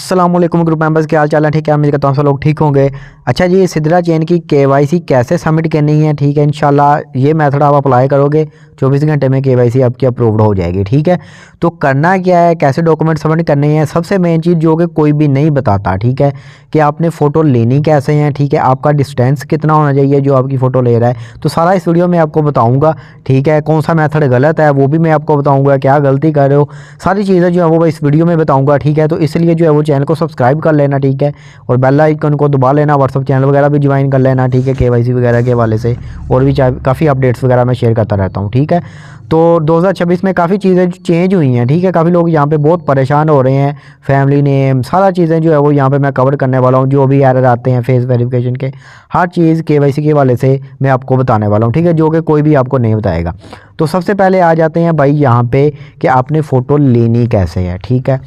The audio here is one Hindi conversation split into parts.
अस्सलाम वालेकुम ग्रुप मेंबर्स, क्या हाल चाल है? ठीक है, उम्मीद करता हूँ सब लोग ठीक होंगे। अच्छा जी, सिद्रा चेन की केवाईसी कैसे सबमिट करनी है? ठीक है, इंशाल्लाह ये मेथड आप अप्लाई करोगे 24 घंटे में केवाईसी आपकी अप्रूव्ड हो जाएगी। ठीक है, तो करना क्या है, कैसे डॉक्यूमेंट सबमिट करने हैं, सबसे मेन चीज़ जो कि कोई भी नहीं बताता, ठीक है, कि आपने फ़ोटो लेनी कैसे हैं, ठीक है, आपका डिस्टेंस कितना होना चाहिए जो आपकी फ़ोटो ले रहा है, तो सारा इस वीडियो में आपको बताऊँगा। ठीक है, कौन सा मेथड गलत है वो भी मैं आपको बताऊँगा, क्या गलती कर रहे हो, सारी चीज़ें जो है वो इस वीडियो में बताऊँगा। ठीक है, तो इसलिए जो है वो चैनल को सब्सक्राइब कर लेना, ठीक है, और बेल आइकन को दबा लेना, व्हाट्सअप चैनल वगैरह भी ज्वाइन कर लेना, ठीक है, केवाईसी वगैरह के हवाले से और भी काफ़ी अपडेट्स वगैरह मैं शेयर करता रहता हूँ। ठीक है, तो 2026 में काफ़ी चीज़ें चेंज हुई हैं। ठीक है, काफ़ी लोग यहाँ पे बहुत परेशान हो रहे हैं, फैमिली नेम सारा चीज़ें जो है वो यहाँ पे मैं कवर करने वाला हूँ, जो भी एरर आते हैं फेस वेरिफिकेशन के, हर चीज़ केवाईसी के हवाले से मैं आपको बताने वाला हूँ। ठीक है, जो कि कोई भी आपको नहीं बताएगा। तो सबसे पहले आ जाते हैं भाई यहाँ पे कि आपने फ़ोटो लेनी कैसे है। ठीक है,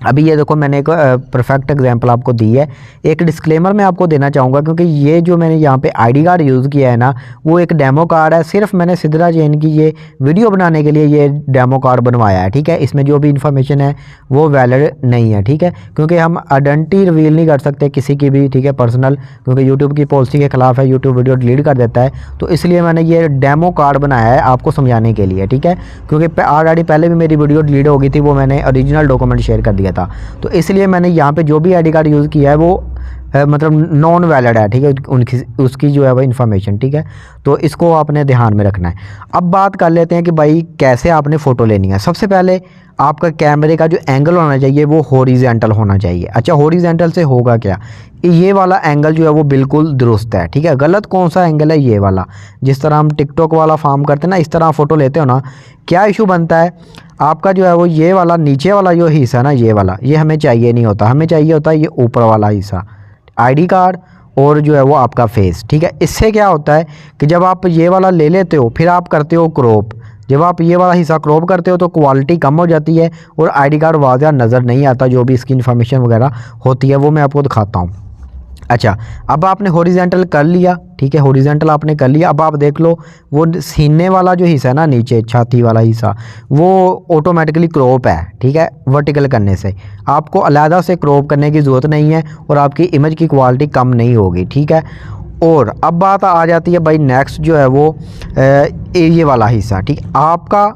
अभी ये देखो मैंने एक परफेक्ट एग्जांपल आपको दी है। एक डिस्क्लेमर मैं आपको देना चाहूँगा, क्योंकि ये जो मैंने यहाँ पे आईडी कार्ड यूज़ किया है ना, वो एक डेमो कार्ड है। सिर्फ मैंने सिद्रा चेन की ये वीडियो बनाने के लिए ये डेमो कार्ड बनवाया है। ठीक है, इसमें जो भी इन्फॉर्मेशन है वो वैलिड नहीं है। ठीक है, क्योंकि हम आइडेंटिटी रिवील नहीं कर सकते किसी की भी, ठीक है, पर्सनल, क्योंकि यूट्यूब की पॉलिसी के खिलाफ है, यूट्यूब वीडियो डिलीट कर देता है। तो इसलिए मैंने ये डेमो कार्ड बनाया है आपको समझाने के लिए। ठीक है, क्योंकि ऑलरेडी पहले भी मेरी वीडियो डिलीट हो गई थी, वो मैंने ओरिजिनल डॉक्यूमेंट शेयर कर दिया था। तो इसलिए मैंने यहाँ पे जो भी आईडी कार्ड यूज़ किया है वो मतलब नॉन वैलिड है। ठीक है, उनकी उसकी जो है वो इन्फॉर्मेशन, ठीक है, तो इसको आपने ध्यान में रखना है। अब बात कर लेते हैं कि भाई कैसे आपने फ़ोटो लेनी है। सबसे पहले आपका कैमरे का जो एंगल होना चाहिए वो हॉरिजॉन्टल होना चाहिए। अच्छा, हॉरिजॉन्टल से होगा क्या, ये वाला एंगल जो है वो बिल्कुल दुरुस्त है। ठीक है, गलत कौन सा एंगल है, ये वाला, जिस तरह हम टिकटॉक वाला फॉर्म करते हैं ना, इस तरह फ़ोटो लेते हो ना, क्या इशू बनता है आपका जो है वो ये वाला नीचे वाला जो हिस्सा ना, ये वाला, ये हमें चाहिए नहीं होता, हमें चाहिए होता है ये ऊपर वाला हिस्सा, आईडी कार्ड और जो है वो आपका फेस। ठीक है, इससे क्या होता है कि जब आप ये वाला ले लेते हो फिर आप करते हो क्रॉप, जब आप ये वाला हिस्सा क्रॉप करते हो तो क्वालिटी कम हो जाती है और आईडी कार्ड वाज़िया नज़र नहीं आता, जो भी इसकी इन्फॉर्मेशन वगैरह होती है वो मैं आपको दिखाता हूँ। अच्छा, अब आपने हॉरिजॉन्टल कर लिया, ठीक है, हॉरिजॉन्टल आपने कर लिया। अब आप देख लो वो सीने वाला जो हिस्सा है ना, नीचे छाती वाला हिस्सा, वो ऑटोमेटिकली क्रॉप है। ठीक है, वर्टिकल करने से आपको अलहदा से क्रॉप करने की ज़रूरत नहीं है और आपकी इमेज की क्वालिटी कम नहीं होगी। ठीक है, और अब बात आ जाती है भाई नेक्स्ट जो है वो ये वाला हिस्सा। ठीक, आपका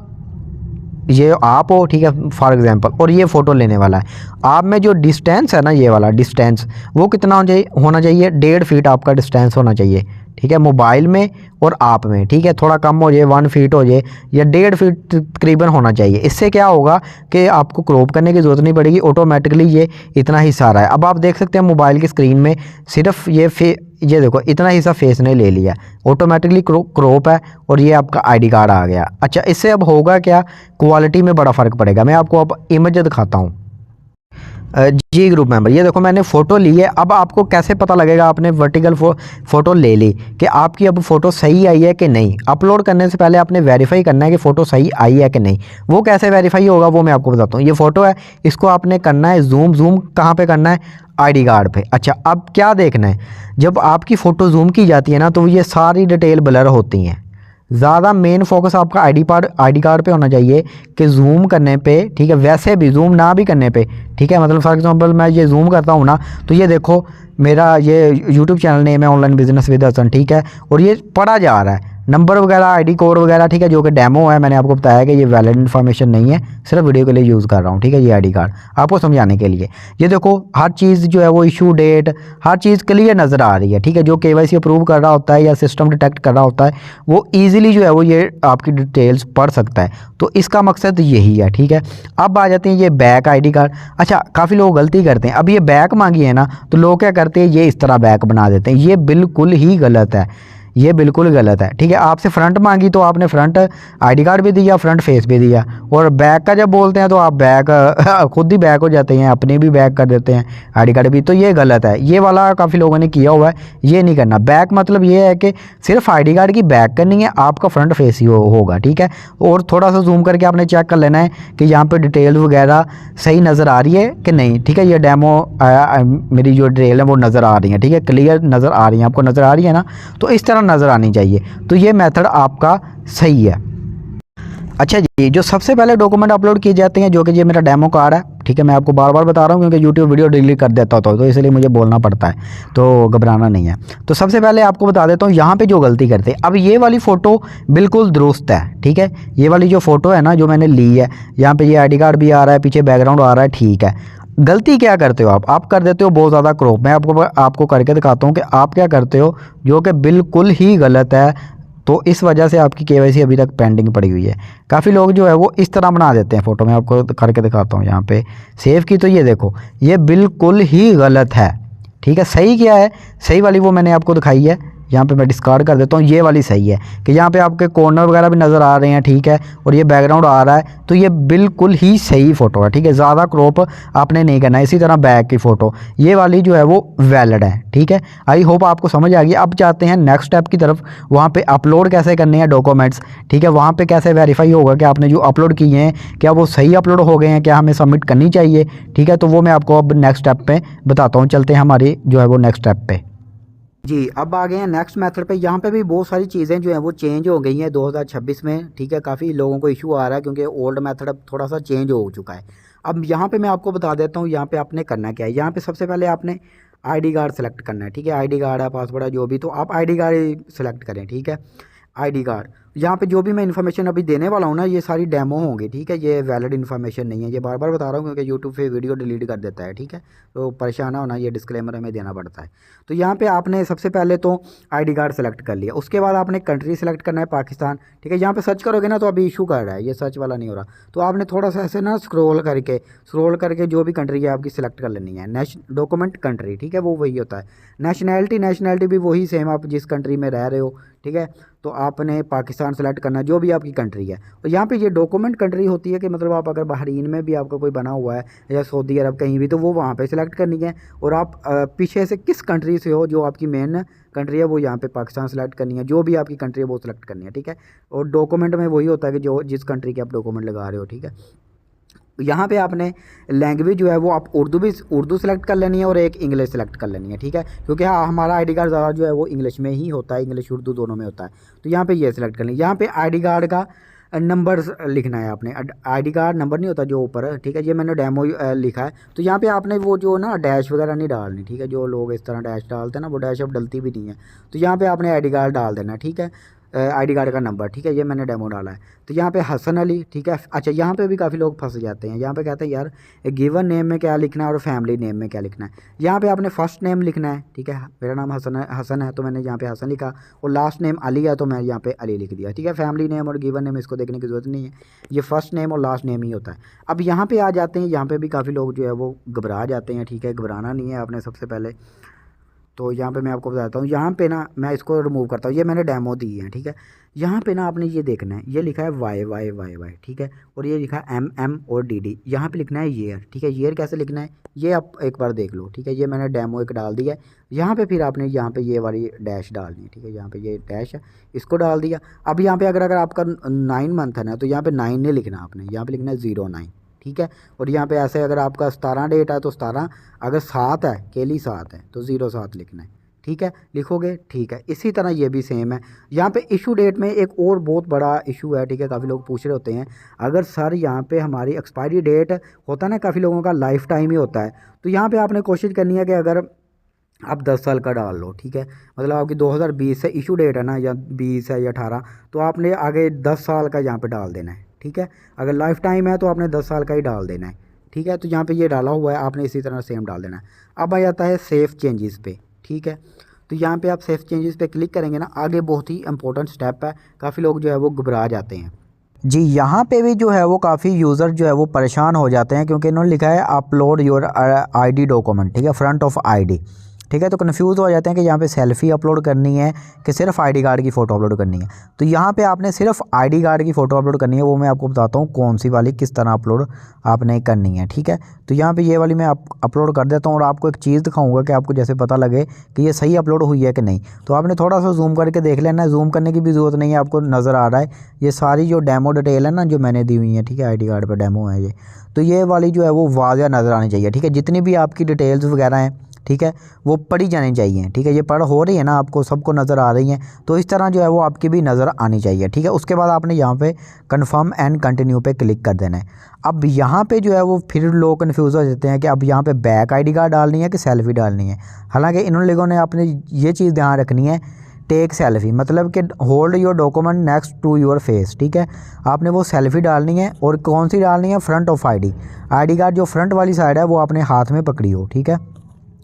ये आप हो, ठीक है, फॉर एग्जांपल, और ये फ़ोटो लेने वाला है। आप में जो डिस्टेंस है ना, ये वाला डिस्टेंस वो कितना होना चाहिए 1.5 फीट आपका डिस्टेंस होना चाहिए। ठीक है, मोबाइल में और आप में, ठीक है, थोड़ा कम हो जाए 1 फीट हो जाए या 1.5 फीट तकरीबन होना चाहिए। इससे क्या होगा कि आपको क्रॉप करने की ज़रूरत नहीं पड़ेगी, ऑटोमेटिकली ये इतना हिस्सा आ रहा है। अब आप देख सकते हैं मोबाइल की स्क्रीन में सिर्फ ये देखो इतना हिस्सा फेस ने ले लिया, ऑटोमेटिकली क्रॉप है और ये आपका आईडी कार्ड आ गया। अच्छा, इससे अब होगा क्या, क्वालिटी में बड़ा फ़र्क पड़ेगा। मैं आपको अब इमेज दिखाता हूँ। जी ग्रुप मेंबर, ये देखो मैंने फ़ोटो ली है। अब आपको कैसे पता लगेगा आपने वर्टिकल फ़ोटो ले ली कि आपकी अब फ़ोटो सही आई है कि नहीं। अपलोड करने से पहले आपने वेरीफाई करना है कि फ़ोटो सही आई है कि नहीं। वो कैसे वेरीफाई होगा वो मैं आपको बताता हूँ। ये फ़ोटो है, इसको आपने करना है जूम कहाँ पे करना है, आईडी कार्ड पे। अच्छा, अब क्या देखना है, जब आपकी फ़ोटो जूम की जाती है ना तो ये सारी डिटेल ब्लर होती हैं। ज़्यादा मेन फोकस आपका आईडी कार्ड पे होना चाहिए कि जूम करने पे, ठीक है, वैसे भी जूम ना भी करने पे, ठीक है, मतलब फॉर एग्जांपल मैं ये जूम करता हूँ ना तो ये देखो मेरा ये यूट्यूब चैनल नेम है ऑनलाइन बिजनेस विद हसन। ठीक है, और ये पढ़ा जा रहा है नंबर वगैरह, आईडी कोड वगैरह, ठीक है, जो कि डेमो है। मैंने आपको बताया कि ये वैलिड इन्फॉर्मेशन नहीं है, सिर्फ वीडियो के लिए यूज़ कर रहा हूँ। ठीक है, ये आईडी कार्ड आपको समझाने के लिए। ये देखो हर चीज़ जो है वो इशू डेट, हर चीज़ क्लियर नज़र आ रही है। ठीक है, जो केवाईसी अप्रूव कर रहा होता है या सिस्टम डिटेक्ट कर रहा होता है वो ईजिली जो है वो ये आपकी डिटेल्स पढ़ सकता है। तो इसका मकसद यही है। ठीक है, अब आ जाते हैं ये बैक आईडी कार्ड। अच्छा, काफ़ी लोग गलती करते हैं, अब ये बैक मांगी है ना तो लोग क्या करते हैं, ये इस तरह बैक बना देते हैं। ये बिल्कुल ही गलत है, ये बिल्कुल गलत है। ठीक है, आपसे फ्रंट मांगी तो आपने फ्रंट आईडी कार्ड भी दिया, फ्रंट फेस भी दिया, और बैक का जब बोलते हैं तो आप बैक खुद ही बैक हो जाते हैं, अपने भी बैक कर देते हैं आईडी कार्ड भी। तो ये गलत है, ये वाला काफ़ी लोगों ने किया हुआ है, ये नहीं करना। बैक मतलब ये है कि सिर्फ आईडी कार्ड की बैक करनी है, आपका फ्रंट फेस ही होगा। ठीक है, और थोड़ा सा जूम करके आपने चेक कर लेना है कि यहाँ पर डिटेल वगैरह सही नज़र आ रही है कि नहीं। ठीक है, ये डेमो मेरी जो डिटेल है वो नज़र आ रही है, ठीक है, क्लियर नज़र आ रही है, आपको नज़र आ रही है ना, तो इस तरह नज़र आनी चाहिए। तो ये मेथड आपका सही है। अच्छा जी, जो सबसे पहले डॉक्यूमेंट अपलोड किए जाते हैं, जो कि ये मेरा डेमो कार्ड है, ठीक है। मैं आपको बार बार बता रहा हूँ क्योंकि यूट्यूब वीडियो डिलीट कर देता होता तो इसलिए मुझे बोलना पड़ता है, तो घबराना नहीं है। तो सबसे पहले आपको बता देता हूँ यहाँ पे जो गलती करते हैं। अब ये वाली फ़ोटो बिल्कुल दुरुस्त है, ठीक है। ये वाली जो फ़ोटो है ना जो मैंने ली है, यहाँ पे ये आईडी कार्ड भी आ रहा है, पीछे बैकग्राउंड आ रहा है, ठीक है। गलती क्या करते हो आप कर देते हो बहुत ज़्यादा क्रॉप। मैं आपको करके दिखाता हूँ कि आप क्या करते हो, जो कि बिल्कुल ही गलत है। तो इस वजह से आपकी केवाईसी अभी तक पेंडिंग पड़ी हुई है। काफ़ी लोग जो है वो इस तरह बना देते हैं फ़ोटो। मैं आपको करके दिखाता हूँ यहाँ पे सेव की, तो ये देखो ये बिल्कुल ही गलत है, ठीक है। सही क्या है, सही वाली वो मैंने आपको दिखाई है। यहाँ पे मैं डिस्कार्ड कर देता हूँ, ये वाली सही है कि यहाँ पे आपके कॉर्नर वगैरह भी नज़र आ रहे हैं, ठीक है। और ये बैकग्राउंड आ रहा है, तो ये बिल्कुल ही सही फ़ोटो है, ठीक है। ज़्यादा क्रॉप आपने नहीं करना है। इसी तरह बैक की फ़ोटो ये वाली जो है वो वैलिड है, ठीक है। आई होप आपको समझ आ गई। अब चाहते हैं नेक्स्ट स्टेप की तरफ। वहाँ पे अपलोड कैसे करने हैं डॉक्यूमेंट्स, ठीक है। वहाँ पे कैसे वेरीफाई होगा कि आपने जो अपलोड किए हैं क्या वो सही अपलोड हो गए हैं, क्या हमें सबमिट करनी चाहिए, ठीक है। तो वो मैं आपको अब नेक्स्ट स्टेप पे बताता हूँ। चलते हैं हमारी जो है वो नेक्स्ट स्टेप पे। जी, अब आ गए हैं नेक्स्ट मेथड पे। यहाँ पे भी बहुत सारी चीज़ें जो हैं वो चेंज हो गई हैं 2026 में, ठीक है। काफ़ी लोगों को इशू आ रहा है क्योंकि ओल्ड मेथड अब थोड़ा सा चेंज हो चुका है। अब यहाँ पे मैं आपको बता देता हूँ यहाँ पे आपने करना क्या है। यहाँ पे सबसे पहले आपने आईडी कार्ड सेलेक्ट करना है, ठीक है। आईडी कार्ड है, पासवर्ड है, जो भी, तो आप आईडी कार्ड ही सेलेक्ट करें, ठीक है। आईडी कार्ड यहाँ पे जो भी मैं इन्फॉर्मेशन अभी देने वाला हूँ ना, ये सारी डेमो होंगी, ठीक है। ये वैलिड इन्फॉर्मेशन नहीं है, ये बार बार बता रहा हूँ क्योंकि यूट्यूब पे वीडियो डिलीट कर देता है, ठीक है। तो परेशान ना होना, ये डिस्क्लेमर हमें देना पड़ता है। तो यहाँ पे आपने सबसे पहले तो आईडी कार्ड सेलेक्ट कर लिया। उसके बाद आपने कंट्री सेलेक्ट करना है पाकिस्तान, ठीक है। यहाँ पे सर्च करोगे ना तो अभी इशू कर रहा है, ये सर्च वाला नहीं हो रहा। तो आपने थोड़ा सा ऐसे ना स्क्रोल करके जो भी कंट्री है आपकी सिलेक्ट कर लेनी है। डॉक्यूमेंट कंट्री, ठीक है, वो वही होता है। नेशनैलिटी भी वही सेम, आप जिस कंट्री में रह रहे हो, ठीक है। तो आपने पाकिस्तान सेलेक्ट करना है, जो भी आपकी कंट्री है। और यहाँ पे ये डॉक्यूमेंट कंट्री होती है कि मतलब आप अगर बहरीन में भी आपका कोई बना हुआ है या सऊदी अरब कहीं भी, तो वो वहाँ पे सिलेक्ट करनी है। और आप पीछे से किस कंट्री से हो, जो आपकी मेन कंट्री है वो यहाँ पे पाकिस्तान सेलेक्ट करनी है, जो भी आपकी कंट्री है वो सिलेक्ट करनी है, ठीक है। और डॉक्यूमेंट में वही होता है कि जो जिस कंट्री के आप डॉक्यूमेंट लगा रहे हो, ठीक है। यहाँ पे आपने लैंग्वेज जो है वो आप उर्दू सेलेक्ट कर लेनी है और एक इंग्लिश सेलेक्ट कर लेनी है, ठीक है। क्योंकि हाँ हमारा आईडी कार्ड ज़्यादा जो है वो इंग्लिश में ही होता है, इंग्लिश उर्दू दोनों में होता है। तो यहाँ पे ये सेलेक्ट कर लें। यहाँ पे आईडी कार्ड का नंबर लिखना है आपने। आईडी कार्ड नंबर नहीं होता जो ऊपर है, ठीक है। ये मैंने डेमो लिखा है। तो यहाँ पे आपने वो जो ना डैश वगैरह नहीं डालनी, ठीक है। जो लोग इस तरह डैश डालते हैं ना, वो डैश अब डलती भी नहीं है। तो यहाँ पे आपने आईडी कार्ड डाल देना, ठीक है। आईडी कार्ड का नंबर, ठीक है। ये मैंने डेमो डाला है। तो यहाँ पे हसन अली, ठीक है। अच्छा, यहाँ पे भी काफ़ी लोग फंस जाते हैं। यहाँ पे कहते हैं यार गिवन नेम में क्या लिखना है और फैमिली नेम में क्या लिखना है। यहाँ पे आपने फर्स्ट नेम लिखना है, ठीक है। मेरा नाम हसन है तो मैंने यहाँ पे हसन लिखा। और लास्ट नेम अली है तो मैं यहाँ पे अली लिख दिया, ठीक है। फैमिली नेम और गिवन नेम इसको देखने की ज़रूरत नहीं है, ये फर्स्ट नेम और लास्ट नेम ही होता है। अब यहाँ पर आ जाते हैं, यहाँ पर भी काफ़ी लोग जो है वो घबरा जाते हैं, ठीक है। घबराना नहीं है आपने सबसे पहले। तो यहाँ पे मैं आपको बताता हूँ, यहाँ पे ना मैं इसको रिमूव करता हूँ, ये मैंने डेमो दी है, ठीक है। यहाँ पे ना आपने ये देखना है, ये लिखा है वाई वाई वाई वाई, ठीक है। और ये लिखा है एम एम और डी डी। यहाँ पे लिखना है ईयर, ठीक है। ईयर कैसे लिखना है ये आप एक बार देख लो, ठीक है। ये मैंने डेमो एक डाल दिया है। यहाँ पे फिर आपने यहाँ पे ये वाली डैश डालनी है, ठीक है। यहाँ पे ये डैश है, इसको डाल दिया। अब यहाँ पे अगर आपका 9 मंथ है ना, तो यहाँ पे 9 नहीं लिखना आपने, यहाँ पे लिखना है 09, ठीक है। और यहाँ पे ऐसे अगर आपका 17 डेट है तो 17, अगर 7 है, केली 7 है तो 07 लिखना है, ठीक है। लिखोगे, ठीक है। इसी तरह ये भी सेम है। यहाँ पे इशू डेट में एक और बहुत बड़ा इशू है, ठीक है। काफ़ी लोग पूछ रहे होते हैं अगर सर यहाँ पे हमारी एक्सपायरी डेट होता है ना, काफ़ी लोगों का लाइफ टाइम ही होता है। तो यहाँ पे आपने कोशिश करनी है कि अगर आप 10 साल का डाल लो, ठीक है। मतलब आपकी 2020 से इशू डेट है ना, या 20 है या 18, तो आपने आगे 10 साल का यहाँ पे डाल देना है, ठीक है। अगर लाइफ टाइम है तो आपने 10 साल का ही डाल देना है, ठीक है। तो यहाँ पे ये डाला हुआ है, आपने इसी तरह सेम डाल देना है। अब आ जाता है सेफ चेंजेस पे, ठीक है। तो यहाँ पे आप सेफ चेंजेस पे क्लिक करेंगे ना, आगे बहुत ही इंपॉर्टेंट स्टेप है। काफ़ी लोग जो है वो घबरा जाते हैं जी। यहाँ पे भी जो है वो काफ़ी यूज़र जो है वो परेशान हो जाते हैं क्योंकि इन्होंने लिखा है अपलोड योर आईडी डॉक्यूमेंट, ठीक है, फ्रंट ऑफ आईडी, ठीक है। तो कन्फ्यूज़ हो जाते हैं कि यहाँ पे सेल्फ़ी अपलोड करनी है कि सिर्फ आईडी कार्ड की फ़ोटो अपलोड करनी है। तो यहाँ पे आपने सिर्फ आईडी कार्ड की फ़ोटो अपलोड करनी है। वो मैं आपको बताता हूँ कौन सी वाली किस तरह अपलोड आपने करनी है, ठीक है। तो यहाँ पे ये वाली मैं अपलोड कर देता हूँ और आपको एक चीज़ दिखाऊंगा कि आपको जैसे पता लगे कि ये सही अपलोड हुई है कि नहीं। तो आपने थोड़ा सा जूम करके देख लेना है, जूम करने की भी ज़रूरत नहीं है, आपको नज़र आ रहा है ये सारी जो डेमो डिटेल है ना जो मैंने दी हुई है, ठीक है। आईडी कार्ड पर डेमो है ये, तो ये वाली जो है वो वाज़िया नज़र आनी चाहिए, ठीक है। जितनी भी आपकी डिटेल्स वगैरह हैं ठीक है, वो पढ़ी जानी चाहिए। ठीक है, ये पढ़ हो रही है ना, आपको सबको नज़र आ रही हैं, तो इस तरह जो है वो आपकी भी नज़र आनी चाहिए। ठीक है, उसके बाद आपने यहाँ पे कन्फर्म एंड कंटिन्यू पे क्लिक कर देना है। अब यहाँ पे जो है वो फिर लोग कन्फ्यूज़ हो जाते हैं कि अब यहाँ पे बैक आईडी कार्ड डालनी है कि सेल्फ़ी डालनी है। हालांकि इन लोगों ने आपने ये चीज़ ध्यान रखनी है, टेक सेल्फ़ी मतलब कि hold your document next to your face. ठीक है, आपने वो सेल्फ़ी डालनी है और कौन सी डालनी है, फ्रंट ऑफ आईडी कार्ड जो फ्रंट वाली साइड है वो आपने हाथ में पकड़ी हो। ठीक है,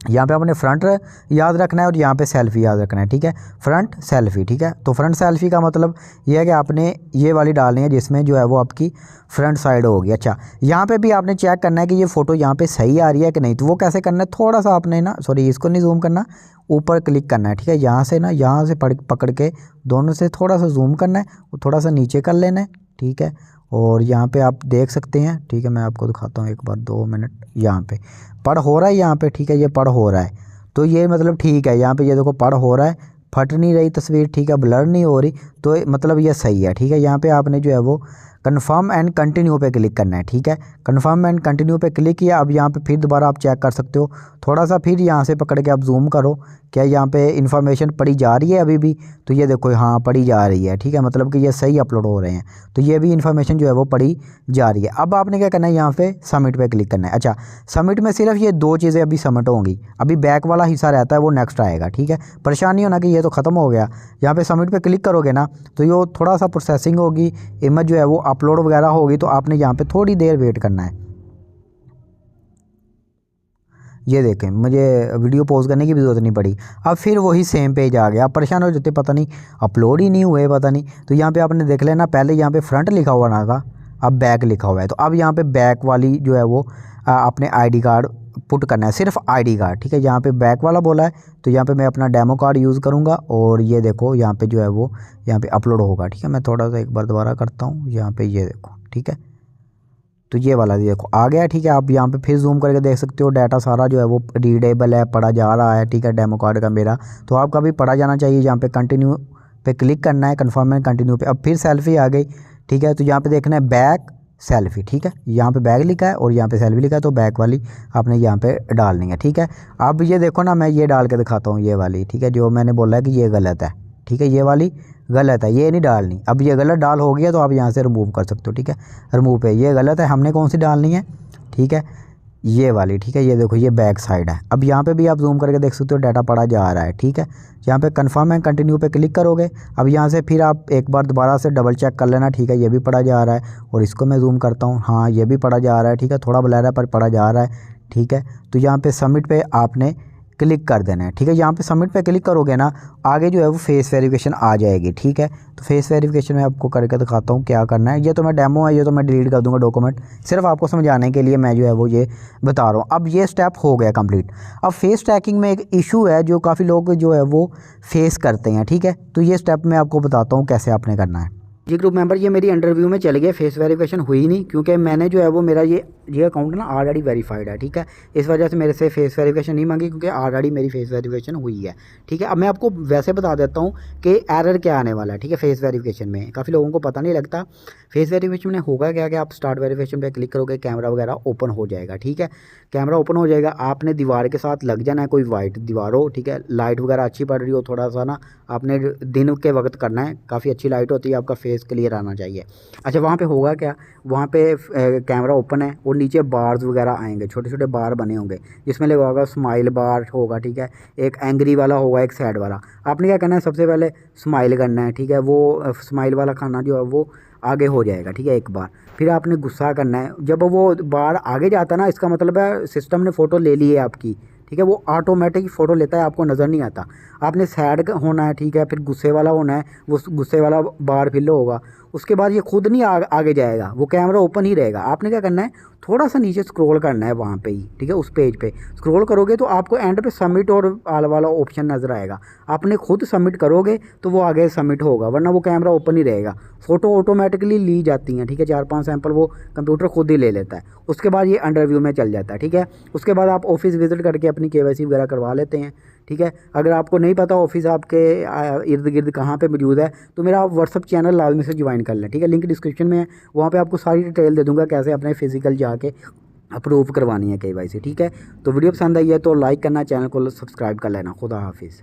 यहाँ पे आपने फ्रंट याद रखना है और यहाँ पे सेल्फ़ी याद रखना है। ठीक है, फ्रंट सेल्फ़ी। ठीक है, तो फ्रंट सेल्फ़ी का मतलब ये है कि आपने ये वाली डालनी है जिसमें जो है वो आपकी फ्रंट साइड होगी। अच्छा, यहाँ पे भी आपने चेक करना है कि ये फ़ोटो यहाँ पे सही आ रही है कि नहीं। तो वो कैसे करना है, थोड़ा सा आपने ना, सॉरी इसको नहीं जूम करना, ऊपर क्लिक करना है। ठीक है, यहाँ से ना, यहाँ से पकड़ के दोनों से थोड़ा सा जूम करना है और थोड़ा सा नीचे कर लेना है। ठीक है, और यहाँ पे आप देख सकते हैं। ठीक है, मैं आपको दिखाता हूँ एक बार, 2 मिनट। यहाँ पे पढ़ हो रहा है, यहाँ पे ठीक है, ये पढ़ हो रहा है, तो ये मतलब ठीक है। यहाँ पे ये देखो पढ़ हो रहा है, फट नहीं रही तस्वीर। ठीक है, ब्लर नहीं हो रही, तो मतलब ये सही है। ठीक है, यहाँ पे आपने जो है वो कन्फर्म एंड कंटिन्यू पे क्लिक करना है। ठीक है, कन्फर्म एंड कंटिन्यू पे क्लिक किया। अब यहाँ पे फिर दोबारा आप चेक कर सकते हो, थोड़ा सा फिर यहाँ से पकड़ के आप जूम करो, क्या यहाँ पे इन्फॉर्मेशन पढ़ी जा रही है अभी भी। तो ये देखो, हाँ पढ़ी जा रही है। ठीक है, मतलब कि ये सही अपलोड हो रहे हैं, तो ये भी इन्फॉर्मेशन जो है वो पढ़ी जा रही है। अब आपने क्या करना है, यहाँ पे सबमिट पे क्लिक करना है। अच्छा, सबमिट में सिर्फ ये 2 चीज़ें अभी सबमिट होंगी, अभी बैक वाला हिस्सा रहता है वो नेक्स्ट आएगा। ठीक है, परेशानी होना कि ये तो ख़त्म हो गया। यहाँ पे सबमिट पे क्लिक करोगे ना, तो ये थोड़ा सा प्रोसेसिंग होगी, इमेज जो है वो अपलोड वगैरह होगी, तो आपने यहाँ पे थोड़ी देर वेट करना है। ये देखें, मुझे वीडियो पॉज करने की भी ज़रूरत नहीं पड़ी। अब फिर वही सेम पेज आ गया। आप परेशान हो जाते, पता नहीं अपलोड ही नहीं हुए, पता नहीं। तो यहाँ पे आपने देख लेना, पहले यहाँ पे फ्रंट लिखा हुआ ना था, अब बैक लिखा हुआ है। तो अब यहाँ पे बैक वाली जो है वो अपने आईडी कार्ड पुट करना है, सिर्फ आईडी कार्ड। ठीक है, यहाँ पे बैक वाला बोला है, तो यहाँ पे मैं अपना डेमो कार्ड यूज़ करूँगा और ये देखो यहाँ पे जो है वो यहाँ पे अपलोड होगा। ठीक है, मैं थोड़ा सा एक बार दोबारा करता हूँ, यहाँ पे ये देखो। ठीक है, तो ये वाला देखो आ गया। ठीक है, आप यहाँ पे फिर जूम करके देख सकते हो, डाटा सारा जो है वो रीडेबल है, पढ़ा जा रहा है। ठीक है, डेमो कार्ड का मेरा, तो आपका भी पढ़ा जाना चाहिए। यहाँ पे कंटिन्यू पे क्लिक करना है, कन्फर्म एंड कंटिन्यू पे। अब फिर सेल्फी आ गई। ठीक है, तो यहाँ पे देखना है बैक सेल्फी। ठीक है, यहाँ पे बैक लिखा है और यहाँ पे सेल्फी लिखा है, तो बैक वाली आपने यहाँ पे डालनी है। ठीक है, अब ये देखो ना, मैं ये डाल के दिखाता हूँ, ये वाली। ठीक है, जो मैंने बोला है कि ये गलत है। ठीक है, ये वाली गलत है, ये नहीं डालनी। अब ये गलत डाल हो गया, तो आप यहाँ से रिमूव कर सकते हो। ठीक है, रिमूव पे ये गलत है, हमने कौन सी डालनी है, ठीक है, ये वाली। ठीक है, ये देखो ये बैक साइड है। अब यहाँ पे भी आप जूम करके देख सकते हो, डाटा पढ़ा जा रहा है। ठीक है, यहाँ पे कन्फर्म एंड कंटिन्यू पे क्लिक करोगे। अब यहाँ से फिर आप एक बार दोबारा से डबल चेक कर लेना। ठीक है, ये भी पढ़ा जा रहा है, और इसको मैं जूम करता हूँ, हाँ ये भी पढ़ा जा रहा है। ठीक है, थोड़ा ब्लर है पर पढ़ा जा रहा है। ठीक है, तो यहाँ पे सबमिट पे आपने क्लिक कर देना है। ठीक है, यहाँ पे सबमिट पे क्लिक करोगे ना, आगे जो है वो फेस वेरिफिकेशन आ जाएगी। ठीक है, तो फेस वेरिफिकेशन में आपको करके दिखाता हूँ क्या करना है। ये तो मैं डेमो है, ये तो मैं डिलीट कर दूँगा डॉक्यूमेंट, सिर्फ आपको समझाने के लिए मैं जो है वो ये बता रहा हूँ। अब ये स्टेप हो गया कंप्लीट। अब फेस ट्रैकिंग में एक इशू है जो काफ़ी लोग जो है वो फेस करते हैं। ठीक है, तो ये स्टेप मैं आपको बताता हूँ कैसे आपने करना है। ये ग्रुप मेंबर ये मेरी इंटरव्यू में चले गए, फेस वेरिफिकेशन हुई नहीं, क्योंकि मैंने जो है वो मेरा ये अकाउंट ना ऑलरेडी वेरीफाइड है। ठीक है, इस वजह से मेरे से फेस वेरिफिकेशन नहीं मांगी, क्योंकि ऑलरेडी मेरी फेस वेरिफिकेशन हुई है। ठीक है, अब मैं आपको वैसे बता देता हूँ कि एरर क्या आने वाला है। ठीक है, फेस वेरिफिकेशन में काफ़ी लोगों को पता नहीं लगता। फेस वेरिफिकेशन में होगा क्या कि आप स्टार्ट वेरिफिकेशन पे क्लिक करोगे, कैमरा वगैरह ओपन हो जाएगा। ठीक है, कैमरा ओपन हो जाएगा, आपने दीवार के साथ लग जाना है, कोई वाइट दीवार हो। ठीक है, लाइट वगैरह अच्छी पड़ रही हो, थोड़ा सा ना आपने दिन के वक्त करना है, काफ़ी अच्छी लाइट होती है, आपका फेस क्लियर आना चाहिए। अच्छा, वहाँ पे होगा क्या, वहाँ पे कैमरा ओपन है और नीचे बार्स वगैरह आएंगे, छोटे छोटे बार बने होंगे, जिसमें लगा होगा स्माइल बार होगा। ठीक है, एक एंग्री वाला होगा, एक सैड वाला। आपने क्या करना है, सबसे पहले स्माइल करना है। ठीक है, वो स्माइल वाला खाना जो है वो आगे हो जाएगा। ठीक है, एक बार फिर आपने गुस्सा करना है। जब वो बार आगे जाता है ना, इसका मतलब है सिस्टम ने फ़ोटो ले ली है आपकी। ठीक है, वो ऑटोमेटिक फ़ोटो लेता है, आपको नज़र नहीं आता। आपने सैड होना है। ठीक है, फिर गुस्से वाला होना है, वो गुस्से वाला बार फिल होगा। उसके बाद ये खुद नहीं आगे जाएगा, वो कैमरा ओपन ही रहेगा। आपने क्या करना है, थोड़ा सा नीचे स्क्रॉल करना है वहाँ पे ही। ठीक है, उस पेज पे स्क्रॉल करोगे तो आपको एंड पे सबमिट और आल वाला ऑप्शन नज़र आएगा। आपने खुद सबमिट करोगे तो वो आगे सबमिट होगा, वरना वो कैमरा ओपन ही रहेगा। फ़ोटो ऑटोमेटिकली ली जाती हैं। ठीक है, 4-5 सैंपल वो कंप्यूटर खुद ही ले लेता है। उसके बाद ये इंटरव्यू में चल जाता है। ठीक है, उसके बाद आप ऑफिस विज़िट करके अपनी KYC वगैरह करवा लेते हैं। ठीक है, अगर आपको नहीं पता ऑफिस आपके इर्द गिर्द कहाँ पे मौजूद है, तो मेरा आप व्हाट्सअप चैनल लाजमी से ज्वाइन कर लें। ठीक है, लिंक डिस्क्रिप्शन में है, वहाँ पे आपको सारी डिटेल दे दूँगा कैसे अपने फ़िज़िकल जाके अप्रूव करवानी है KYC। ठीक है, तो वीडियो पसंद आई है तो लाइक करना, चैनल को सब्सक्राइब कर लेना। खुदा हाफिज़।